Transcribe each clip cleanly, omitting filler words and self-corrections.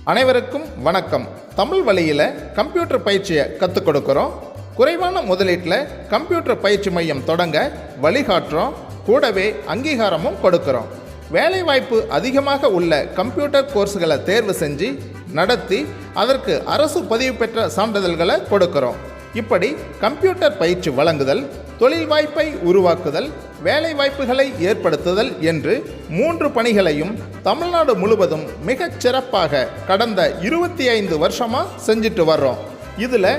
அனைவருக்கும் வணக்கம். தமிழ் வழியில் கம்ப்யூட்டர் பயிற்சியை கற்றுக் கொடுக்குறோம். குறைவான முதலீட்டில் கம்ப்யூட்டர் பயிற்சி மையம் தொடங்க வழிகாட்டுறோம். கூடவே அங்கீகாரமும் கொடுக்குறோம். வேலைவாய்ப்பு அதிகமாக உள்ள கம்ப்யூட்டர் கோர்ஸ்களை தேர்வு செஞ்சு நடத்தி அதற்கு அரசு பதிவு பெற்ற சான்றிதழ்களை கொடுக்குறோம். இப்படி கம்ப்யூட்டர் பயிற்சி வழங்குதல், தொழில் வாய்ப்பை உருவாக்குதல், வேலை வாய்ப்புகளை ஏற்படுத்துதல் என்று 3 பணிகளையும் தமிழ்நாடு முழுவதும் மிகச் சிறப்பாக கடந்த 25 வருஷமாக செஞ்சுட்டு வர்றோம். இதில்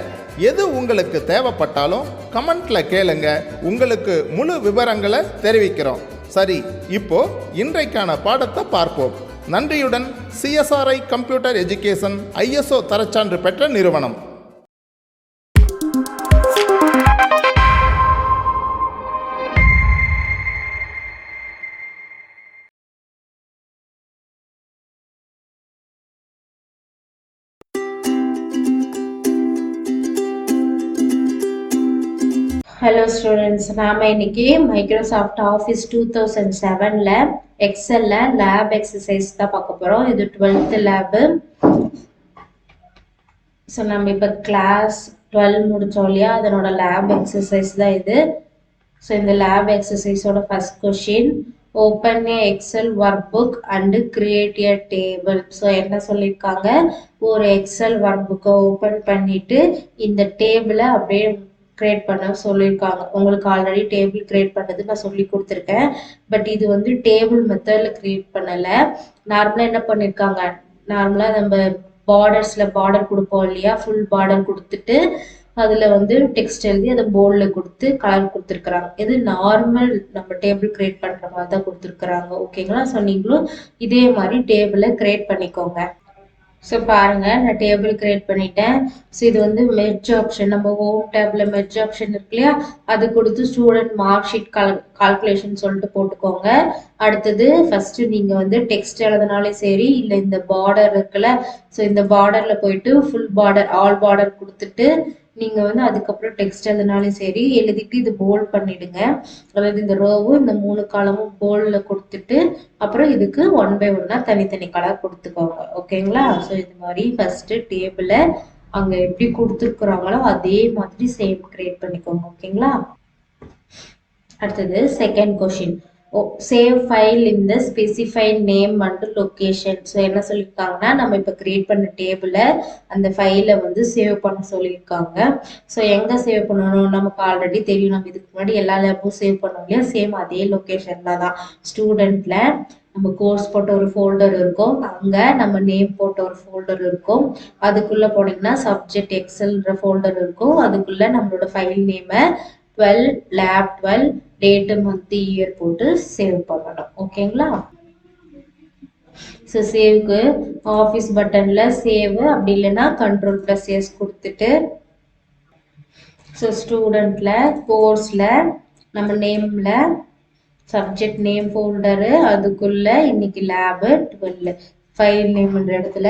எது உங்களுக்கு தேவைப்பட்டாலும் கமெண்ட்டில் கேளுங்க, உங்களுக்கு முழு விவரங்களை தெரிவிக்கிறோம். சரி, இப்போ இன்றைக்கான பாடத்தை பார்ப்போம். நன்றியுடன் CSRI கம்ப்யூட்டர் எஜுகேஷன் ISO தரச்சான்று பெற்ற நிறுவனம். ஹலோ ஸ்டூடெண்ட்ஸ், நாம் இன்னைக்கு மைக்ரோசாஃப்ட் ஆஃபீஸ் 2007ல் எக்ஸலில் லேப் எக்ஸசைஸ் தான் பார்க்க போகிறோம். இது 12th லேபு. ஸோ நம்ம இப்போ கிளாஸ் 12 முடித்தோம் இல்லையா, அதனோட லேப் எக்ஸசைஸ் தான் இது. ஸோ இந்த லேப் எக்ஸசைஸோட first question, open a Excel workbook and create a table. So என்ன சொல்லியிருக்காங்க, ஒரு எக்ஸல் ஒர்க் புக்கை ஓப்பன் பண்ணிட்டு இந்த டேபிளை அப்படியே கிரியேட் பண்ண சொல்லியிருக்காங்க. உங்களுக்கு ஆல்ரெடி டேபிள் கிரியேட் பண்ணது நான் சொல்லி கொடுத்துருக்கேன். பட் இது வந்து டேபிள் மெத்தடில் கிரியேட் பண்ணலை. நார்மலாக என்ன பண்ணியிருக்காங்க, நார்மலாக நம்ம பார்டர் கொடுப்போம் இல்லையா, ஃபுல் பார்டர் கொடுத்துட்டு அதில் வந்து டெக்ஸ்ட் எழுதி அதை போர்டில் கொடுத்து கலர் கொடுத்துருக்குறாங்க. இது நார்மல் நம்ம டேபிள் கிரியேட் பண்ணுற மாதிரி தான் கொடுத்துருக்குறாங்க. ஓகேங்களா? ஸோ நீங்களும் இதே மாதிரி டேபிளை கிரியேட் பண்ணிக்கோங்க. ஸோ பாருங்க, நான் டேபிள் கிரியேட் பண்ணிட்டேன். ஸோ இது வந்து மெர்ஜ் ஆப்ஷன், நம்ம ஹோம் டேப்ல மெர்ஜ் ஆப்ஷன் இருக்கு இல்லையா, அது கொடுத்து ஸ்டூடெண்ட் மார்க் ஷீட் கால்குலேஷன் சொல்லிட்டு போட்டுக்கோங்க. அடுத்தது ஃபர்ஸ்ட் நீங்க வந்து டெக்ஸ்ட் எழுதினாலே சரி, இல்லை இந்த பார்டர் இருக்குல்ல, ஸோ இந்த பார்டர்ல போயிட்டு ஃபுல் பார்டர் ஆல் பார்டர் கொடுத்துட்டு நீங்க வந்து அதுக்கப்புறம் டெக்ஸ்ட் எழுதினாலும் சரி எழுதிட்டு இது போல்ட் பண்ணிடுங்க. அதாவது இந்த ரோவும் இந்த 3 காலமும் போல்ட்ல கொடுத்துட்டு அப்புறம் இதுக்கு 1 by 1 தனித்தனி கலர் கொடுத்துக்கோங்க. ஓகேங்களா? ஸோ இது மாதிரி ஃபர்ஸ்ட் டேபிளை அங்க எப்படி கொடுத்துருக்குறாங்களோ அதே மாதிரி சேம் கிரியேட் பண்ணிக்கோங்க. ஓகேங்களா? அடுத்தது second question, save file in the specified name and location. So என்ன சொல்லியிருக்காங்கன்னா, நம்ம இப்போ கிரியேட் பண்ண டேபிளை அந்த ஃபைலை வந்து சேவ் பண்ண சொல்லியிருக்காங்க. ஸோ எங்கே சேவ் பண்ணணும், நமக்கு ஆல்ரெடி தெரியும். நம்ம இதுக்கு முன்னாடி எல்லா லேப்பும் சேவ் பண்ணோம் இல்லையா, சேம் அதே லொக்கேஷனில் தான். ஸ்டூடெண்ட்ல நம்ம கோர்ஸ் போட்ட ஒரு ஃபோல்டர் இருக்கும், அங்கே நம்ம நேம் போட்ட ஒரு ஃபோல்டர் இருக்கும், அதுக்குள்ளே போனீங்கன்னா சப்ஜெக்ட் எக்ஸல்ன்ற ஃபோல்டர் இருக்கும், அதுக்குள்ளே நம்மளோட ஃபைல் நேமை 12 lab 12 டேட் மந்த் இயர் போட்டு சேவ் பண்ணணும். ஓகேங்களா? ஸோ சேவ்க்கு ஆஃபீஸ் பட்டன்ல சேவ், அப்படி இல்லைன்னா Ctrl+S கொடுத்துட்டு ஸோ ஸ்டூடெண்ட்ல கோர்ஸ்ல நம்ம நேம்ல சப்ஜெக்ட் நேம் ஃபோல்டரு, அதுக்குள்ள இன்னைக்கு லேபு 12 ஃபைல் நேம்ன்ற இடத்துல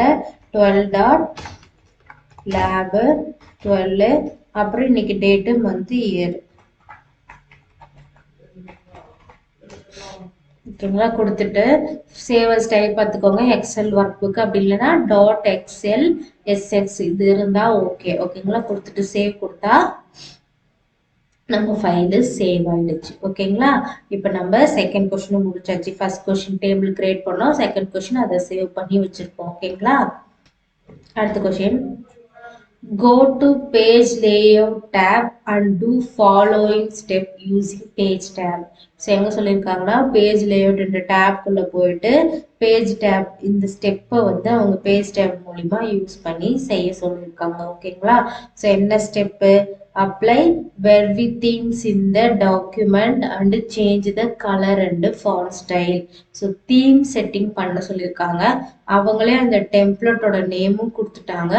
12.lab12 அப்புறம் இன்னைக்கு டேட்டு மந்த் இயர். ஓகேங்களா? கொடுத்துட்டு சேவ் அஸ் டைப் பார்த்துக்கோங்க, எக்ஸல் ஒர்க் புக், அப்படி இல்லைன்னா .xlsx இது இருந்தா ஓகே. ஓகேங்களா? கொடுத்துட்டு சேவ் கொடுத்தா நம்ம ஃபைலு சேவ் ஆயிடுச்சு. ஓகேங்களா? இப்போ நம்ம செகண்ட் கொஸ்டின் முடிச்சாச்சு. ஃபர்ஸ்ட் கொஸ்டின் டேபிள் கிரியேட் பண்ணோம், செகண்ட் கொஸ்டின் அதை சேவ் பண்ணி வச்சிருக்கோம். ஓகேங்களா? அடுத்த question, go to page layout tab and do following step using page tab. So எங்க சொல்லியிருக்காங்கன்னா, பேஜ் லேஅவுட் என்ற டேப்குள்ள போயிட்டு பேஜ் டேப் இந்த ஸ்டெப்பை வந்து அவங்க பேஜ் டேப் மூலிமா யூஸ் பண்ணி செய்ய சொல்லியிருக்காங்க. ஓகேங்களா? ஸோ என்ன step, apply where themes in the document and change the color and font style. So theme setting பண்ண சொல்லியிருக்காங்க. அவங்களே அந்த டெம்ப்ளேட்டோட நேமும் கொடுத்துட்டாங்க.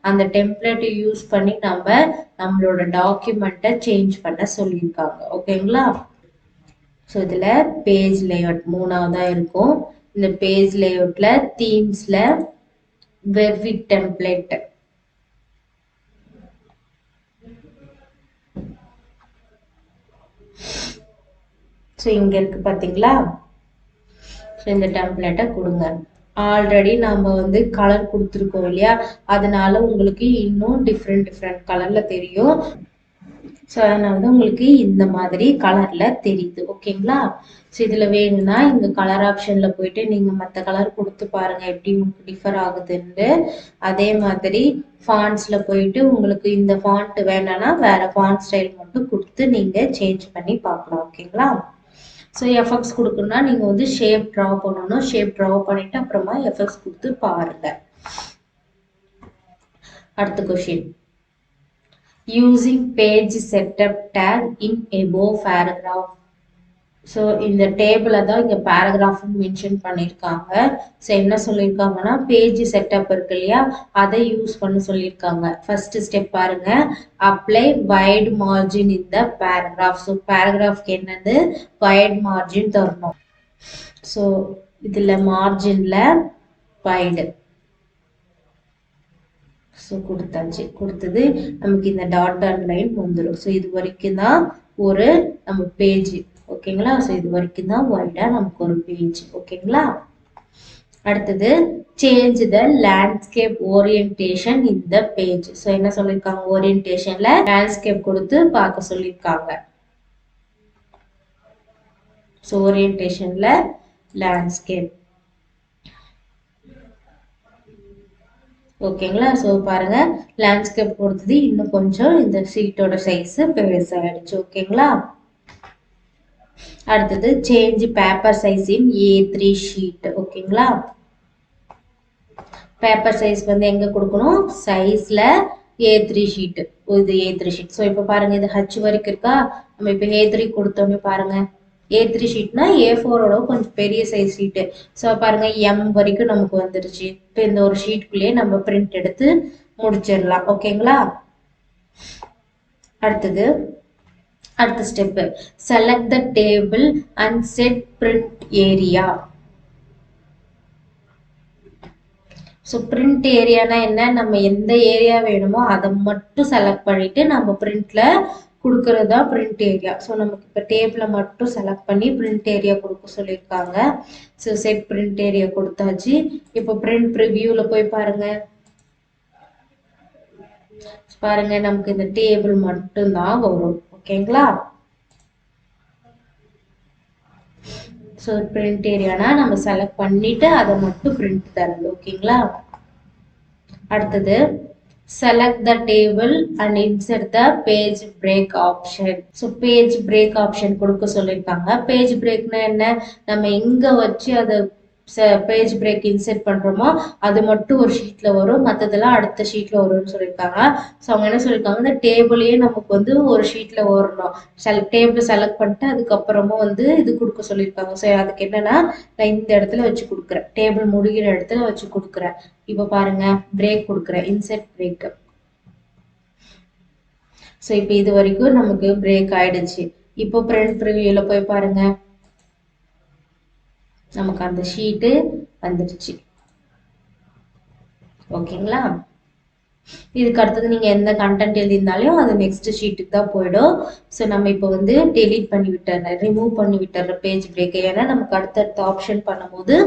அந்த டெம்ப்ளேட்டை யூஸ் பண்ணி நம்மளோட டாக்குமெண்ட்டை சேஞ்ச் பண்ண சொல்லியிருக்காங்க. ஓகேங்களா? ஸோ இதில் பேஜ் லேஅவுட் 3ஆவதா இருக்கும். இந்த பேஜ் லேஅவுட்ல தீம்ஸ்ல வெர்வி டெம்ப்ளேட், ஸோ இங்கே இருக்கு பார்த்தீங்களா? ஸோ இந்த டெம்ப்ளேட்டை கொடுங்க. ஆல்ரெடி நம்ம வந்து கலர் கொடுத்துருக்கோம் இல்லையா, அதனால உங்களுக்கு இன்னும் டிஃப்ரெண்ட் டிஃப்ரெண்ட் கலர்ல தெரியும். ஸோ அதனால தான் உங்களுக்கு இந்த மாதிரி கலர்ல தெரியுது. ஓகேங்களா? ஸோ இதுல வேணும்னா இந்த கலர் ஆப்ஷன்ல போயிட்டு நீங்க மற்ற கலர் கொடுத்து பாருங்க எப்படி உங்களுக்கு டிஃபர் ஆகுதுன்னு. அதே மாதிரி ஃபாண்ட்ஸ்ல போயிட்டு உங்களுக்கு இந்த ஃபாண்ட் வேணும்னா வேற ஃபாண்ட் ஸ்டைல் மட்டும் கொடுத்து நீங்க சேஞ்ச் பண்ணி பார்க்கலாம். ஓகேங்களா? ஸோ எஃபெக்ட்ஸ் கொடுக்கணும்னா நீங்க வந்து ஷேப் ட்ரா பண்ணணும். ஷேப் ட்ரா பண்ணிட்டு அப்புறமா எஃபெக்ட்ஸ் கொடுத்து பாருங்க. அடுத்த question, using page setup tag in above paragraph. So இந்த டேபிளை தான் இங்கே பேராகிராஃப் மென்ஷன் பண்ணியிருக்காங்க. ஸோ என்ன சொல்லியிருக்காங்கன்னா பேஜ் செட்டப் இருக்கு இல்லையா, அதை யூஸ் பண்ண சொல்லியிருக்காங்க. ஃபர்ஸ்ட் ஸ்டெப் பாருங்க, அப்ளை வைட் மார்ஜின் இந்த பேராகிராஃப். ஸோ பேராகிராஃப்க்கு என்னது வைட் மார்ஜின் தரணும். ஸோ இதில் மார்ஜினில் வைடு ஸோ கொடுத்தாச்சு. கொடுத்தது நமக்கு இந்த டாட் டாட் லைன் வந்துடும். ஸோ இது வரைக்கும் தான் ஒரு நம்ம பேஜ். ஓகேங்களா? ஸோ இது வரைக்கும் தான் வைடா நமக்கு ஒரு பேஜ். ஓகேங்களா? அடுத்தது change the landscape orientation in the page. So என்ன சொல்லியிருக்காங்க, ஓரியன்டேஷன்ல லேண்ட்ஸ்கேப் கொடுத்து பார்க்க சொல்லியிருக்காங்க. ஸோ ஓரியன்டேஷன்ல லேண்ட்ஸ்கேப். ஓகேங்களா? ஸோ பாருங்க, லேண்ட்ஸ்கேப் கொடுத்தது இன்னும் கொஞ்சம் இந்த ஷீட்டோட சைஸ் பெருசாயிடுச்சு. ஓகேங்களா? அடுத்தது change paper size in A3 sheet. ஓகேங்களா? பேப்பர் சைஸ் வந்து எங்க கொடுக்கணும், சைஸ்ல A3 ஷீட். இது A3 ஷீட். ஸோ இப்போ பாருங்க, இது H வரைக்கும் இருக்கா, நம்ம இப்போ A3 கொடுத்தோமே பாருங்க, A3 ஷீட்னா A4ஓட கொஞ்சம் பெரிய சைஸ் ஷீட்டு. ஸோ பாருங்க M வரைக்கும் நமக்கு வந்துருச்சு. இப்போ இந்த ஒரு ஷீட்டுக்குள்ளேயே நம்ம பிரிண்ட் எடுத்து முடிச்சிடலாம். ஓகேங்களா? அடுத்த step, select the table and set print area. So print ஏரியானா என்ன, நம்ம எந்த ஏரியா வேணுமோ அதை மட்டும் செலக்ட் பண்ணிட்டு நம்ம பிரிண்ட்ல கொடுக்கறது தான் பிரிண்ட் ஏரியா. ஸோ நமக்கு இப்போ டேபிளை மட்டும் செலக்ட் பண்ணி பிரிண்ட் ஏரியா கொடுக்க சொல்லியிருக்காங்க. ஸோ செட் பிரிண்ட் ஏரியா கொடுத்தாச்சு. இப்போ பிரிண்ட் ப்ரிவியூவில் போய் பாருங்க. பாருங்க நமக்கு இந்த டேபிள் மட்டும்தான் வரும். ஓகேங்களா? ஸோ பிரிண்ட் ஏரியானா நம்ம செலக்ட் பண்ணிட்டு அதை மட்டும் பிரிண்ட் தரணும். ஓகேங்களா? அடுத்தது select the table and insert the page break option. So page break option கொடுக்க சொல்லியிருக்காங்க. பேஜ் பிரேக்னா என்ன, நம்ம எங்க வச்சு அதை பேஜ் பிரேக் இன்செர்ட் பண்றோமோ அது மட்டும் ஒரு ஷீட்ல வரும், மற்றதெல்லாம் அடுத்த ஷீட்ல வரும்னு சொல்லியிருக்காங்க. ஸோ அவங்க என்ன சொல்லியிருக்காங்க, இந்த டேபிளையே நமக்கு வந்து ஒரு ஷீட்ல வரணும். டேபிள் செலக்ட் பண்ணிட்டு அதுக்கப்புறமா வந்து இது கொடுக்க சொல்லியிருக்காங்க. ஸோ அதுக்கு என்னன்னா, நான் இந்த இடத்துல வச்சு கொடுக்குறேன், டேபிள் முடிகிற இடத்துல வச்சு கொடுக்குறேன். இப்போ பாருங்க, பிரேக் கொடுக்குறேன், இன்செர்ட் பிரேக். ஸோ இப்போ இது வரைக்கும் நமக்கு பிரேக் ஆயிடுச்சு. இப்போ பிரிண்ட் ப்ரிவியூல போய் பாருங்க, நமக்கு அந்த ஷீட்டு வந்துடுச்சு. ஓகேங்களா? இதுக்கு அடுத்தது நீங்க எந்த கண்டென்ட் எழுதியிருந்தாலும் அது நெக்ஸ்ட் ஷீட்டுக்கு தான் போயிடும். ஸோ நம்ம இப்போ வந்து டெலீட் பண்ணி விட்டுறேன், ரிமூவ் பண்ணி விட்டுறேன் பேஜ் பிரேக். ஏன்னா நமக்கு அடுத்தடுத்த ஆப்ஷன் பண்ணும்போது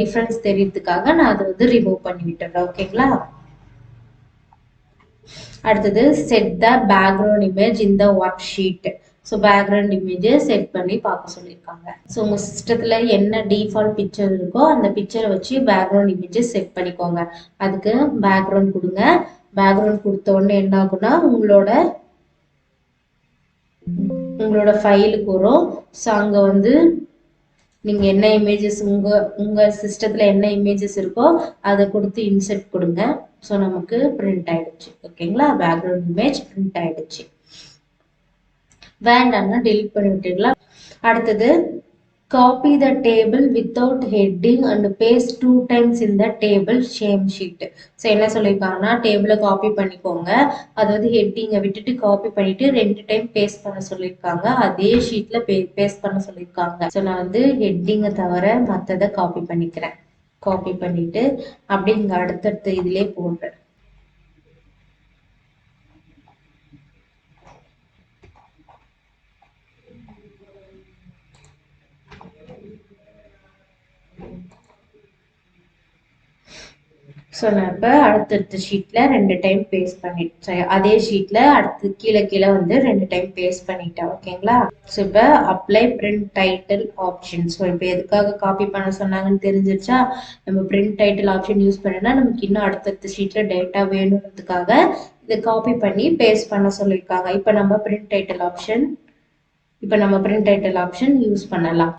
டிஃபரன்ஸ் தெரியறதுக்காக நான் அதை வந்து ரிமூவ் பண்ணி விட்டுறேன். ஓகேங்களா? அடுத்தது set the background image in the work sheet. So background இமேஜை செட் பண்ணி பார்க்க சொல்லியிருக்காங்க. ஸோ உங்கள் சிஸ்டத்தில் என்ன டிஃபால்ட் பிக்சர் இருக்கோ அந்த பிக்சரை வச்சு பேக்ரவுண்ட் இமேஜை செட் பண்ணிக்கோங்க. அதுக்கு பேக்ரவுண்ட் கொடுங்க. பேக்ரவுண்ட் கொடுத்த உடனே என்ன ஆகும்னா உங்களோட ஃபைலுக்கு வரும். ஸோ அங்கே வந்து நீங்கள் என்ன இமேஜஸ் உங்கள் சிஸ்டத்தில் என்ன இமேஜஸ் இருக்கோ அதை கொடுத்து இன்செர்ட் கொடுங்க. ஸோ நமக்கு பிரிண்ட் ஆயிடுச்சு. ஓகேங்களா? பேக்ரவுண்ட் இமேஜ் பிரிண்ட் ஆயிடுச்சு. வேண்டாம்னா டெலிட் பண்ணி விட்டுடலாம். அடுத்தது copy the table without heading and paste 2 times in the table same sheet. So என்ன சொல்லியிருக்காங்கன்னா, டேபிளை காப்பி பண்ணிக்கோங்க, அதாவது ஹெட்டிங்கை விட்டுட்டு காப்பி பண்ணிட்டு 2 டைம் பேஸ்ட் பண்ண சொல்லியிருக்காங்க. அதே ஷீட்ல பேஸ்ட் பண்ண சொல்லியிருக்காங்க. ஸோ நான் வந்து ஹெட்டிங்கை தவிர மற்றதை காப்பி பண்ணிக்கிறேன். காப்பி பண்ணிட்டு அப்படியே இங்கே அடுத்தடுத்த இதிலே போடுறேன். ஸோ நான் இப்போ அடுத்தடுத்த ஷீட்டில் 2 டைம் பேஸ்ட் பண்ணிட்டேன். அதே ஷீட்டில் அடுத்து கீழே கீழே வந்து 2 டைம் பேஸ்ட் பண்ணிட்டேன். ஓகேங்களா? ஸோ இப்போ apply print title option. So இப்போ எதுக்காக காப்பி பண்ண சொன்னாங்கன்னு தெரிஞ்சிருச்சா? நம்ம பிரிண்ட் டைட்டில் ஆப்ஷன் யூஸ் பண்ணனா நமக்கு இன்னும் அடுத்தடுத்த ஷீட்டில் டேட்டா வேணுன்றதுக்காக இதை காப்பி பண்ணி பேஸ்ட் பண்ண சொல்லியிருக்காங்க. இப்போ நம்ம பிரிண்ட் டைட்டில் ஆப்ஷன் யூஸ் பண்ணலாம்.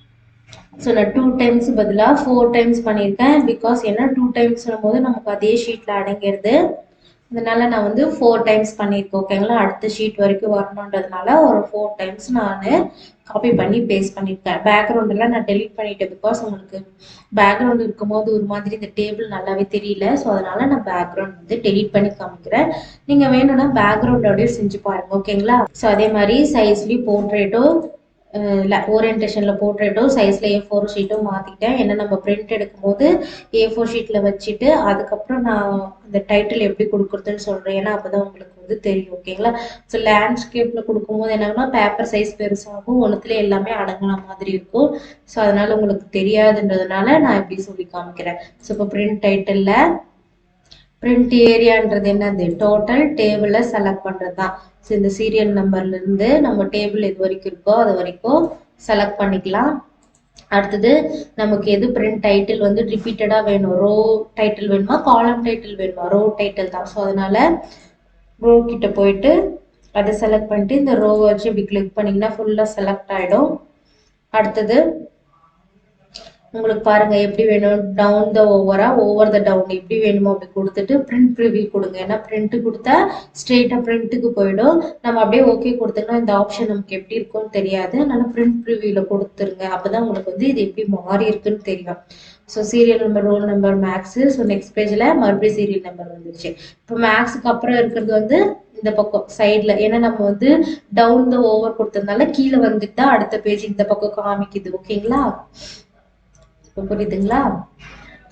ஸோ நான் 2 டைம்ஸ் பதிலாக 4 டைம்ஸ் பண்ணியிருக்கேன். பிகாஸ் ஏன்னா 2 டைம்ஸ் போது நமக்கு அதே ஷீட்டில் அடங்கிடுது. அதனால நான் வந்து 4 டைம்ஸ் பண்ணியிருக்கேன். ஓகேங்களா? அடுத்த ஷீட் வரைக்கும் வரணுன்றதுனால ஒரு 4 டைம்ஸ் நான் காப்பி பண்ணி பேஸ்ட் பண்ணியிருக்கேன். பேக்ரவுண்டெல்லாம் நான் டெலிட் பண்ணிட்டேன். பிகாஸ் உங்களுக்கு பேக்ரவுண்ட் இருக்கும்போது ஒரு மாதிரி இந்த டேபிள் நல்லாவே தெரியல. ஸோ அதனால நான் பேக்ரவுண்ட் வந்து டெலிட் பண்ணி காமிக்கிறேன். நீங்கள் வேணும்னா பேக்ரவுண்டோடய செஞ்சு பாருங்க. ஓகேங்களா? ஸோ அதே மாதிரி சைஸ்லேயும் போர்ட்ரேட்டோ ஓரியன்டேஷனில் போர்ட்ரேட்டோ சைஸில் A4 ஷீட்டும் மாற்றிக்கிட்டேன். ஏன்னா நம்ம பிரிண்ட் எடுக்கும்போது A4 ஷீட்டில் வச்சுட்டு அதுக்கப்புறம் நான் அந்த டைட்டில் எப்படி கொடுக்குறதுன்னு சொல்கிறேன். ஏன்னா அப்போ தான் உங்களுக்கு வந்து தெரியும். ஓகேங்களா? ஸோ லேண்ட்ஸ்கேப்பில் கொடுக்கும்போது என்னன்னா பேப்பர் சைஸ் பெருசாகும், ஒன்றுத்துல எல்லாமே அடங்கின மாதிரி இருக்கும். ஸோ அதனால் உங்களுக்கு தெரியாதுன்றதுனால நான் எப்படி சொல்லி காமிக்கிறேன். ஸோ இப்போ பிரிண்ட் டைட்டிலில் பிரிண்ட் ஏரியான்றது என்னது? டோட்டல் டேபிளை செலக்ட் பண்ணுறது தான். ஸோ இந்த சீரியல் நம்பர்லேருந்து நம்ம டேபிள் எது வரைக்கும் இருக்கோ அது வரைக்கும் செலக்ட் பண்ணிக்கலாம். அடுத்தது நமக்கு எது பிரிண்ட் டைட்டில் வந்து ரிப்பீட்டடாக வேணும், ரோ டைட்டில் வேணுமா காலம் டைட்டில் வேணுமா? ரோ டைட்டில் தான். ஸோ அதனால ரோ கிட்ட போயிட்டு அதை செலக்ட் பண்ணிட்டு இந்த ரோ வச்சு இப்படி கிளிக் பண்ணிங்கன்னா ஃபுல்லாக செலக்ட் ஆகிடும். அடுத்தது உங்களுக்கு பாருங்க எப்படி வேணும், down the over the down எப்படி வேணுமோ அப்படி கொடுத்துட்டு பிரிண்ட் ப்ரிவியூ கொடுங்க. ஏன்னா பிரிண்ட் கொடுத்தா ஸ்ட்ரெயிட்டாக பிரிண்ட்டுக்கு போயிடும். நம்ம அப்படியே ஓகே கொடுத்தோம்னா இந்த ஆப்ஷன் நமக்கு எப்படி இருக்கும்னு தெரியாது. அதனால பிரிண்ட் ப்ரிவியூவில் கொடுத்துருங்க. அப்போதான் உங்களுக்கு வந்து இது எப்படி மாறி இருக்குன்னு தெரியும். So serial number, roll number, maths. So next பேஜில் மறுபடியும் சீரியல் நம்பர் வந்துருச்சு. இப்போ மேக்ஸுக்கு அப்புறம் இருக்கிறது வந்து இந்த பக்கம் சைடில், ஏன்னா நம்ம வந்து டவுன் த ஓவர் கொடுத்ததுனால கீழே வந்துட்டு தான் அடுத்த பேஜ் இந்த பக்கம் காமிக்குது. ஓகேங்களா? புரியுதுங்களா?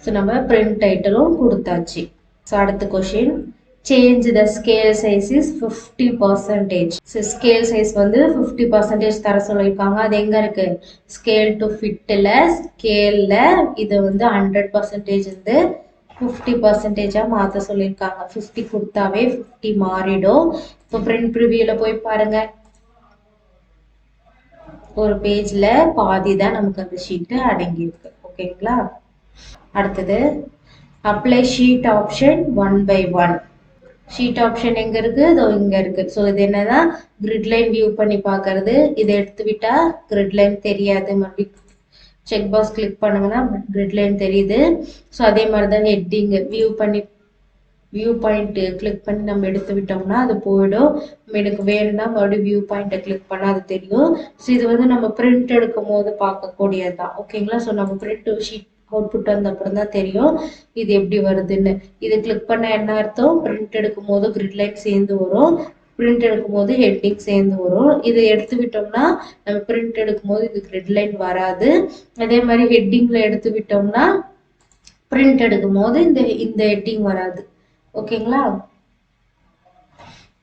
ஸோ நம்ம பிரிண்ட் டைட்டிலும் கொடுத்தாச்சு. ஸோ அடுத்த question, change the scale size is 50%. So scale size வந்து 50% தர சொல்லியிருக்காங்க. அது எங்கே இருக்கு? ஸ்கேல் டு ஃபிட்டில் ஸ்கேலில் இது வந்து 100% வந்து 50%ஆக மாற்ற சொல்லியிருக்காங்க. 50 கொடுத்தாவே 50 மாறிடும். இப்போ பிரிண்ட் ப்ரிவியூவில் போய் பாருங்க, ஒரு பேஜில் பாதி தான் நமக்கு அந்த ஷீட்டு அடங்கியிருக்கு. ஓகேங்களா? அடுத்தது apply sheet option 1 by 1. Sheet option எங்க இருக்கு? இதோ இங்க இருக்கு. ஸோ இது என்னன்னா கிரிட் லைன் வியூ பண்ணி பார்க்கறது. இதை எடுத்து விட்டா கிரிட் லைன் தெரியாது. மறுபடியும் செக் பாக்ஸ் கிளிக் பண்ணுங்கன்னா கிரிட் லைன் தெரியுது. ஸோ அதே மாதிரி தான் ஹெட்டிங் வியூ பாயிண்ட் கிளிக் பண்ணி நம்ம எடுத்து விட்டோம்னா அது போயிடும். எனக்கு வேணும்னா மறுபடியும் வியூ பாயிண்ட்டை கிளிக் பண்ணால் அது தெரியும். ஸோ இது வந்து நம்ம பிரிண்ட் எடுக்கும் போது பார்க்கக்கூடியது தான். ஓகேங்களா? ஸோ நம்ம பிரிண்ட் ஷீட் அவுட்புட் வந்த அப்புறம் தான் தெரியும் இது எப்படி வருதுன்னு. இது கிளிக் பண்ண என்ன அர்த்தம்? பிரிண்ட் எடுக்கும் போது கிரிட் லைன் சேர்ந்து வரும், பிரிண்ட் எடுக்கும் போது ஹெட்டிங் சேர்ந்து வரும். இதை எடுத்து விட்டோம்னா நம்ம பிரிண்ட் எடுக்கும் போது இது கிரிட் லைன் வராது. அதே மாதிரி ஹெட்டிங்ல எடுத்து விட்டோம்னா பிரிண்ட் எடுக்கும் போது இந்த ஹெட்டிங் வராது. ஓகேங்களா?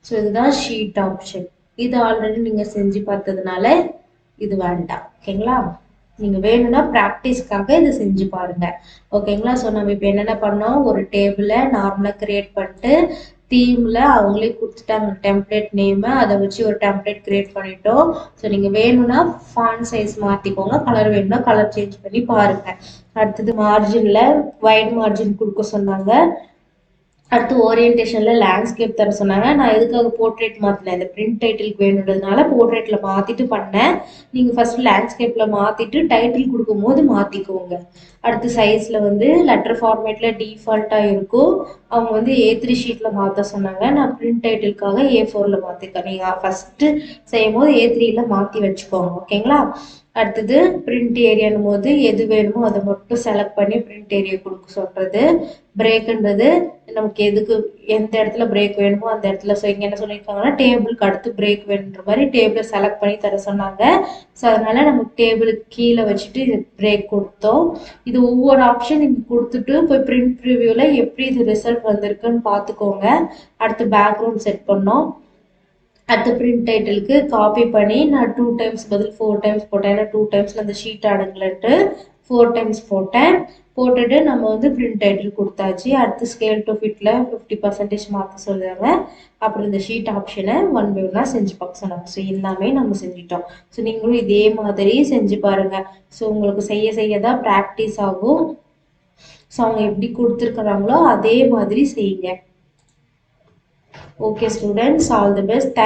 ஸோ இதுதான் ஷீட் ஆப்ஷன். இது ஆல்ரெடி நீங்கள் செஞ்சு பார்த்ததுனால இது வேண்டாம். ஓகேங்களா? நீங்கள் வேணும்னா ப்ராக்டிஸ்க்காக இதை செஞ்சு பாருங்க. ஓகேங்களா? ஸோ நம்ம இப்போ என்னென்ன பண்ணோம், ஒரு டேபிளை நார்மலாக கிரியேட் பண்ணிட்டு தீமில் அவங்களே கொடுத்துட்டாங்க டெம்ப்ளேட் நேமு, அதை வச்சு ஒரு டெம்ப்ளேட் கிரியேட் பண்ணிட்டோம். ஸோ நீங்கள் வேணும்னா ஃபாண்ட் சைஸ் மாற்றிக்கோங்க, கலர் வேணும்னா கலர் சேஞ்ச் பண்ணி பாருங்கள். அடுத்தது மார்ஜினில் வைட் மார்ஜின் கொடுக்க சொன்னாங்க. அடுத்து ஓரியன்டேஷனில் லேண்ட்ஸ்கேப் தர சொன்னாங்க. நான் எதுக்காக போர்ட்ரேட் மாற்றினேன், இந்த பிரிண்ட் டைட்டிலுக்கு வேணுன்றதுனால போர்ட்ரேட்டில் மாற்றிட்டு பண்ணேன். நீங்கள் ஃபஸ்ட்டு லேண்ட்ஸ்கேப்பில் மாற்றிட்டு டைட்டில் கொடுக்கும்போது மாற்றிக்கோங்க. அடுத்து சைஸில் வந்து லெட்டர் ஃபார்மேட்டில் டிஃபால்ட்டாக இருக்கும். அவங்க வந்து A3 ஷீட்டில் மாற்ற சொன்னாங்க. நான் பிரிண்ட் டைட்டிலுக்காக A4ல் மாற்றிருக்கேன். நீங்கள் ஃபஸ்ட்டு செய்யும் போது A3யில் மாற்றி வச்சுக்கோங்க. ஓகேங்களா? அடுத்தது பிரிண்ட் ஏரியானும் போது எது வேணுமோ அதை மட்டும் செலக்ட் பண்ணி பிரிண்ட் ஏரியா கொடுக்க சொல்கிறது. பிரேக்குன்றது நமக்கு எதுக்கு எந்த இடத்துல பிரேக் வேணுமோ அந்த இடத்துல. ஸோ இங்கே என்ன சொல்லியிருக்காங்கன்னா டேபிளுக்கு அடுத்து பிரேக் வேணுன்ற மாதிரி டேபிளை செலக்ட் பண்ணி தர சொன்னாங்க. ஸோ அதனால நமக்கு டேபிளுக்கு கீழே வச்சுட்டு இது பிரேக் கொடுத்தோம். இது ஒவ்வொரு ஆப்ஷன் நீங்கள் கொடுத்துட்டு போய் பிரிண்ட் ப்ரிவியூவில் எப்படி இது ரிசல்ட் வந்திருக்குன்னு பார்த்துக்கோங்க. அடுத்து பேக்ரவுண்ட் செட் பண்ணோம். அடுத்த பிரிண்ட் டைட்டிலுக்கு காப்பி பண்ணி நான் 2 டைம்ஸ் பதில் 4 டைம்ஸ் போட்டேன். ஏன்னா 2 டைம்ஸில் அந்த ஷீட் அடங்கலன்ட்டு 4 டைம்ஸ் போட்டேன். போட்டுட்டு நம்ம வந்து பிரிண்ட் டைட்டில் கொடுத்தாச்சு. அடுத்து ஸ்கேல் டு ஃபிட்டில் 50% மாற்ற சொல்லுவாங்க. அப்புறம் இந்த ஷீட் ஆப்ஷனை 1 by 1 செஞ்சு பார்க்க சொன்னாங்க. ஸோ எல்லாமே நம்ம செஞ்சிட்டோம். ஸோ நீங்களும் இதே மாதிரி செஞ்சு பாருங்க. ஸோ உங்களுக்கு செய்ய செய்ய தான் ப்ராக்டிஸ் ஆகும். ஸோ அவங்க எப்படி கொடுத்துருக்குறாங்களோ அதே மாதிரி செய்யுங்க. Okay students, all the best.